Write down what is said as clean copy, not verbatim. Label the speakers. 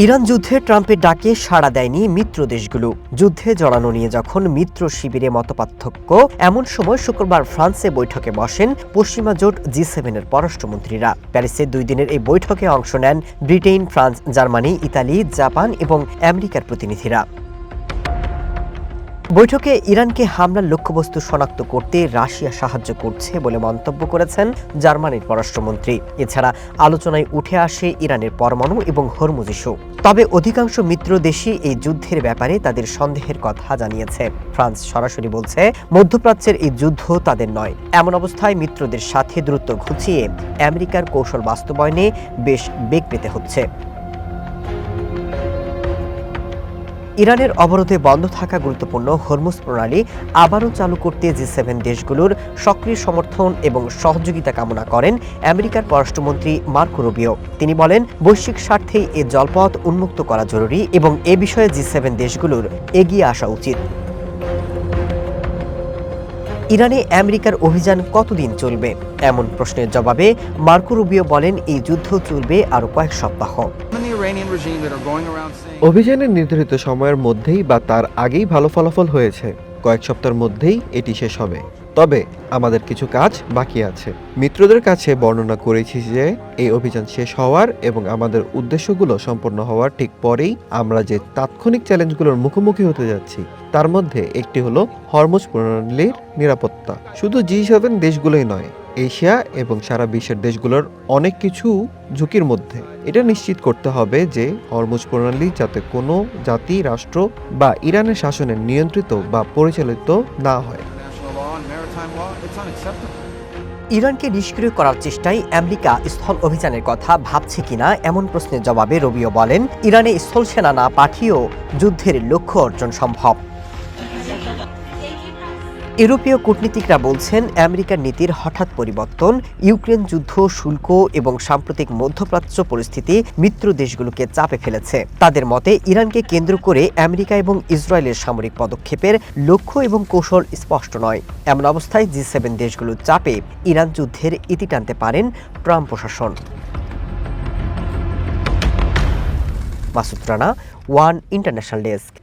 Speaker 1: Iran যুদ্ধে ট্রাম্পের ডাকে সাড়া দেয়নি মিত্র দেশগুলো। যুদ্ধে জড়ানো নিয়ে যখন মিত্র শিবিরে মতপার্থক্য, এমন সময় শুক্রবার ফ্রান্সে বৈঠকে বসেন পশ্চিমা জোট জি7-এর পররাষ্ট্রমন্ত্রীরা। প্যারিসে 2 দিনের এই বৈঠকে অংশ নেন Britain, France, Germany, Italy, Japan এবং আমেরিকার প্রতিনিধিরা। বৈঠকে ইরানকে হামলার লক্ষ্যবস্তু শনাক্ত করতে রাশিয়া সাহায্য করছে বলে মন্তব্য করেছেন জার্মানির পররাষ্ট্রমন্ত্রী। এছাড়া আলোচনায় উঠে আসে ইরানের পরমাণু এবং হরমুজ ইস্যু। তবে অধিকাংশ মিত্র দেশই এই যুদ্ধের ব্যাপারে তাদের সন্দেহের কথা জানিয়েছে। ফ্রান্স সরাসরি বলছে, মধ্যপ্রাচ্যের এই যুদ্ধ তাদের নয়। এমন অবস্থায় মিত্রদের সাথে দ্রুত ঘুচিয়ে আমেরিকার কৌশল বাস্তবায়নে বেশ বেগ পেতে হচ্ছে। ইরানের অবরোধে বন্ধ থাকা গুরুত্বপূর্ণ হরমুজ প্রণালী আবারও চালু করতে জি7 দেশগুলোর সক্রিয় সমর্থন এবং সহযোগিতা কামনা করেন আমেরিকার পররাষ্ট্রমন্ত্রী মার্কো রুবিও। তিনি বলেন, বৈশ্বিক স্বার্থেই এ জলপথ উন্মুক্ত করা জরুরি এবং এ বিষয়ে জি7 দেশগুলোর এগিয়ে আসা উচিত। ইরানে আমেরিকার অভিযান কতদিন চলবে? এমন প্রশ্নের জবাবে মার্কো রুবিও বলেন, এই যুদ্ধ চলবে আরও কয়েক সপ্তাহ।
Speaker 2: অভিযানের নির্ধারিত সময়ের মধ্যেই বা তার আগেই ভালো ফলাফল হয়েছে। কয়েক সপ্তাহের মধ্যেই এটি শেষ হবে। তবে আমাদের কিছু কাজ বাকি আছে। মিত্রদের কাছে বর্ণনা করেছি যে এই অভিযান শেষ হওয়ার এবং আমাদের উদ্দেশ্যগুলো সম্পন্ন হওয়ার ঠিক পরেই আমরা যে তাৎক্ষণিক চ্যালেঞ্জগুলোর মুখোমুখি হতে যাচ্ছি তার মধ্যে একটি হলো হরমুজ প্রণালীর নিরাপত্তা। শুধু জি7 দেশগুলোই নয়, এশিয়া এবং সারা বিশ্বের দেশগুলোর অনেক কিছু ঝুঁকির মধ্যে। এটা নিশ্চিত করতে হবে যে হরমুজ প্রণালী যাতে কোনো জাতি, রাষ্ট্র বা ইরানের শাসনে নিয়ন্ত্রিত বা পরিচালিত না হয়।
Speaker 1: ইরানকে নিষ্ক্রিয় করার চেষ্টায় আমেরিকা স্থল অভিযানের কথা ভাবছে কিনা এমন প্রশ্নের জবাবে রুবিও বলেন, ইরানে স্থলসেনা না পাঠিয়েও যুদ্ধের লক্ষ্য অর্জন সম্ভব। ইউরোপীয় কূটনীতিকরা বলছেন, আমেরিকার নীতির হঠাৎ পরিবর্তন, ইউক্রেন যুদ্ধ, শুল্ক এবং সাম্প্রতিক মধ্যপ্রাচ্য পরিস্থিতি মিত্র দেশগুলোকে চাপে ফেলেছে। তাদের মতে, ইরানকে কেন্দ্র করে আমেরিকা এবং ইসরায়েলের সামরিক পদক্ষেপের লক্ষ্য এবং কৌশল স্পষ্ট নয়। এমন অবস্থায় জি7 দেশগুলোর চাপে ইরান যুদ্ধের ইতি টানতে পারেন ট্রাম্প প্রশাসন। Masud Rana, one international desk.